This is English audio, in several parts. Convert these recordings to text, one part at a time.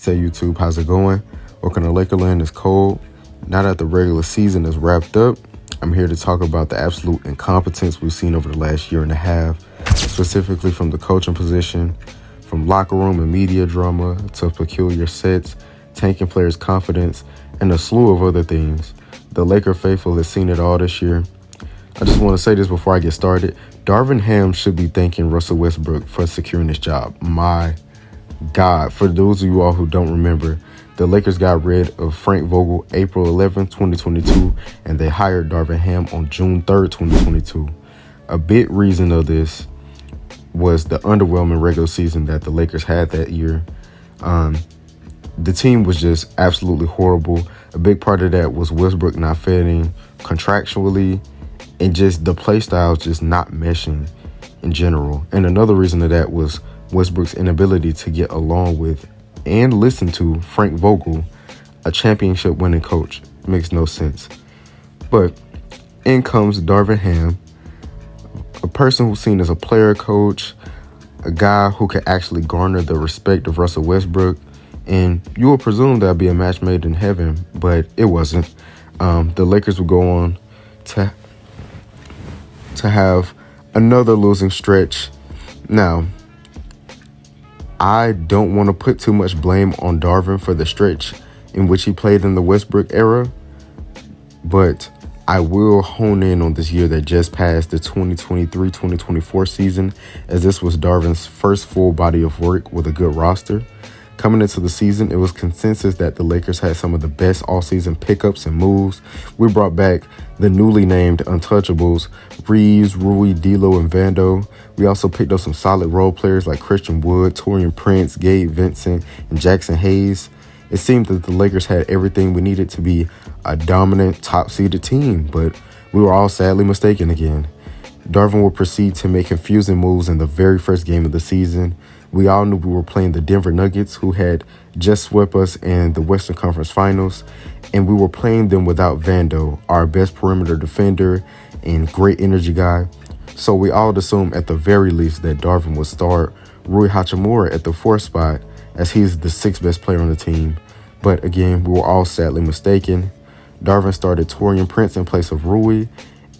Say YouTube, how's it going? Welcome to Lakerland. It's cold. Now that the regular season is wrapped up, I'm here to talk about the absolute incompetence we've seen over the last year and a half, specifically from the coaching position, from locker room and media drama to peculiar sets, tanking players' confidence, and a slew of other things. The Laker faithful has seen it all this year. I just want to say this before I get started. Darvin Ham should be thanking Russell Westbrook for securing this job. My God, for those of you all who don't remember, the Lakers got rid of Frank Vogel April 11, 2022, and they hired Darvin Ham on June 3rd, 2022. A big reason of this was the underwhelming regular season that the Lakers had that year. The team was just absolutely horrible. A big part of that was Westbrook not fitting contractually and just the play styles just not meshing in general. And another reason of that was Westbrook's inability to get along with and listen to Frank Vogel, a championship winning coach. Makes no sense. But in comes Darvin Ham, a person who's seen as a player coach, a guy who can actually garner the respect of Russell Westbrook. And you will presume that'd be a match made in heaven, but it wasn't. The Lakers would go on to have another losing stretch. Now, I don't want to put too much blame on Darvin for the stretch in which he played in the Westbrook era, but I will hone in on this year that just passed, the 2023-2024 season, as this was Darvin's first full body of work with a good roster. Coming into the season, it was consensus that the Lakers had some of the best all-season pickups and moves. We brought back the newly named Untouchables, Reeves, Rui, D'Lo, and Vando. We also picked up some solid role players like Christian Wood, Taurean Prince, Gabe Vincent, and Jackson Hayes. It seemed that the Lakers had everything we needed to be a dominant, top-seeded team, but we were all sadly mistaken again. Darvin would proceed to make confusing moves in the very first game of the season. We all knew we were playing the Denver Nuggets, who had just swept us in the Western Conference Finals, and we were playing them without Vando, our best perimeter defender and great energy guy. So we all assumed at the very least that Darvin would start Rui Hachimura at the fourth spot, as he's the sixth best player on the team. But again, we were all sadly mistaken. Darvin started Taurean Prince in place of Rui,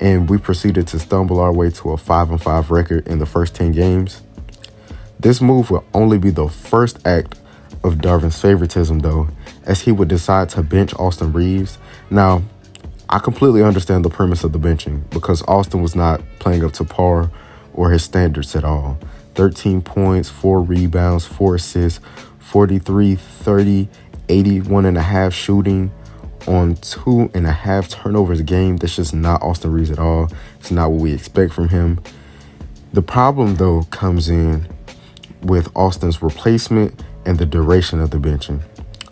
and we proceeded to stumble our way to a 5-5 record in the first 10 games. This move will only be the first act of Darvin's favoritism, though, as he would decide to bench Austin Reeves. Now, I completely understand the premise of the benching because Austin was not playing up to par or his standards at all. 13 points, 4 rebounds, 4 assists, 43, 30, 81.5 shooting on 2.5 turnovers a game. That's just not Austin Reeves at all. It's not what we expect from him. The problem, though, comes in with Austin's replacement and the duration of the benching.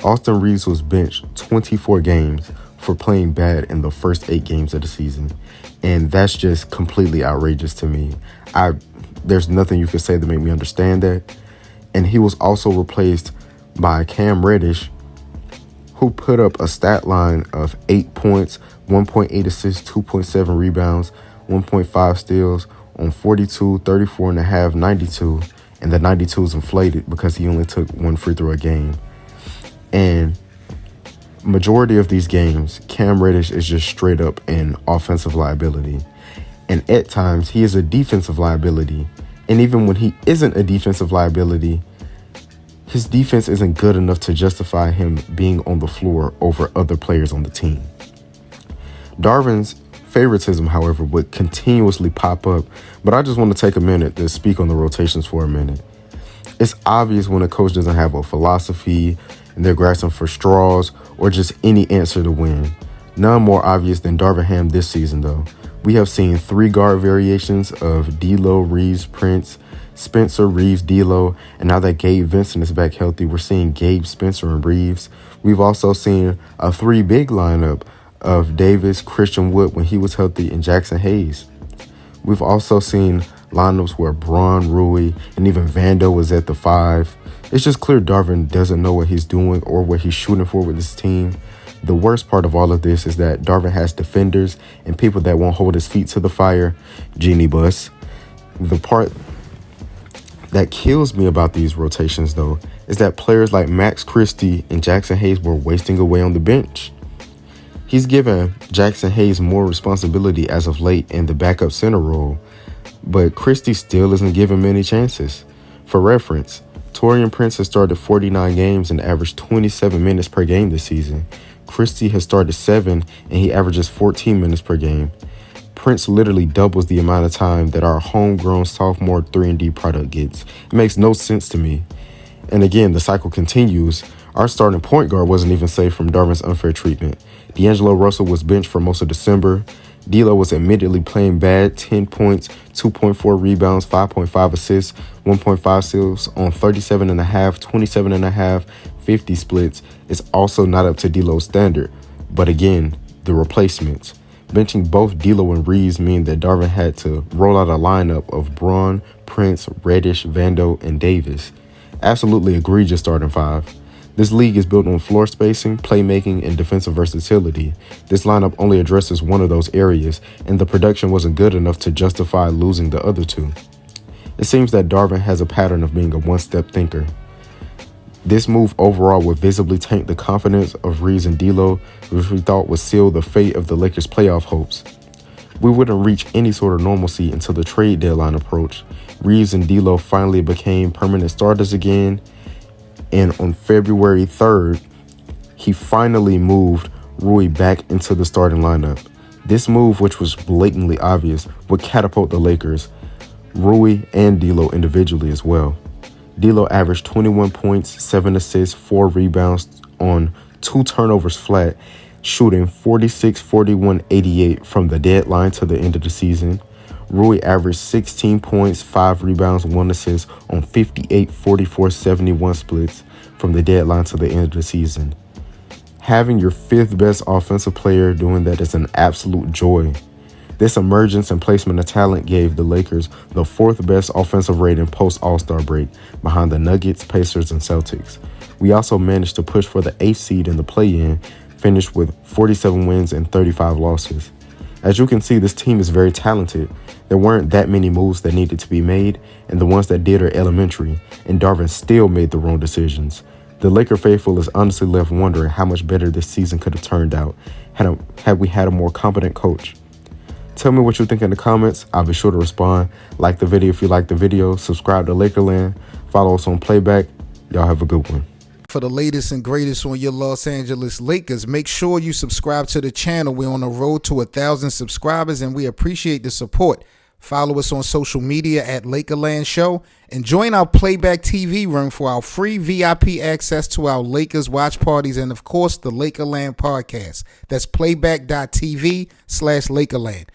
Austin Reeves was benched 24 games for playing bad in the first 8 games of the season. And that's just completely outrageous to me. There's nothing you can say to make me understand that. And he was also replaced by Cam Reddish, who put up a stat line of 8 points, 1.8 assists, 2.7 rebounds, 1.5 steals on 42, 34.5, 92. And the 92 is inflated because he only took 1 free throw a game. And majority of these games, Cam Reddish is just straight up an offensive liability. And at times, he is a defensive liability. And even when he isn't a defensive liability, his defense isn't good enough to justify him being on the floor over other players on the team. Darvin's favoritism, however, would continuously pop up, but I just want to take a minute to speak on the rotations for a minute. It's obvious when a coach doesn't have a philosophy and they're grasping for straws or just any answer to win. None more obvious than Darvin Ham this season, though. We have seen 3 guard variations of D'Lo, Reeves, Prince, Spencer, Reeves, D'Lo, and now that Gabe Vincent is back healthy, we're seeing Gabe, Spencer, and Reeves. We've also seen a 3 big lineup of Davis, Christian Wood when he was healthy, and Jackson Hayes. We've also seen lineups where Braun, Rui, and even Vando was at the 5. It's just clear Darvin doesn't know what he's doing or what he's shooting for with his team. The worst part of all of this is that Darvin has defenders and people that won't hold his feet to the fire. Genie bus. The part that kills me about these rotations, though, is that players like Max Christie and Jackson Hayes were wasting away on the bench. He's given Jackson Hayes more responsibility as of late in the backup center role, but Christie still isn't given many chances. For reference, Taurean Prince has started 49 games and averaged 27 minutes per game this season. Christie has started 7 and he averages 14 minutes per game. Prince literally doubles the amount of time that our homegrown sophomore 3-and-D product gets. It makes no sense to me. And again, the cycle continues. Our starting point guard wasn't even safe from Darvin's unfair treatment. D'Angelo Russell was benched for most of December. D'Lo was admittedly playing bad, 10 points, 2.4 rebounds, 5.5 assists, 1.5 steals on 37.5, 27.5, 50 splits. It's also not up to D'Lo's standard. But again, the replacements. Benching both D'Lo and Reeves mean that Darvin had to roll out a lineup of Braun, Prince, Reddish, Vando, and Davis. Absolutely egregious starting five. This league is built on floor spacing, playmaking, and defensive versatility. This lineup only addresses one of those areas, and the production wasn't good enough to justify losing the other two. It seems that Darvin has a pattern of being a one-step thinker. This move overall would visibly tank the confidence of Reeves and D'Lo, which we thought would seal the fate of the Lakers' playoff hopes. We wouldn't reach any sort of normalcy until the trade deadline approached. Reeves and D'Lo finally became permanent starters again, and on February 3rd, he finally moved Rui back into the starting lineup. This move, which was blatantly obvious, would catapult the Lakers, Rui and D'Lo individually as well. D'Lo averaged 21 points, 7 assists, 4 rebounds on 2 turnovers flat, shooting 46, 41, 88 from the deadline to the end of the season. Rui averaged 16 points, 5 rebounds, 1 assist on 58, 44, 71 splits from the deadline to the end of the season. Having your 5th best offensive player doing that is an absolute joy. This emergence and placement of talent gave the Lakers the 4th best offensive rating post-All-Star break, behind the Nuggets, Pacers, and Celtics. We also managed to push for the 8th seed in the play-in, finished with 47 wins and 35 losses. As you can see, this team is very talented. There weren't that many moves that needed to be made, and the ones that did are elementary, and Darvin still made the wrong decisions. The Laker faithful is honestly left wondering how much better this season could have turned out had we had a more competent coach. Tell me what you think in the comments. I'll be sure to respond. Like the video if you like the video. Subscribe to Lakerland. Follow us on Playback. Y'all have a good one. For the latest and greatest on your Los Angeles Lakers, make sure you subscribe to the channel. We're on the road to 1,000 subscribers, and we appreciate the support. Follow us on social media at Lakerland Show, and join our Playback TV room for our free VIP access to our Lakers watch parties and, of course, the Lakerland podcast. That's playback.tv/Lakerland.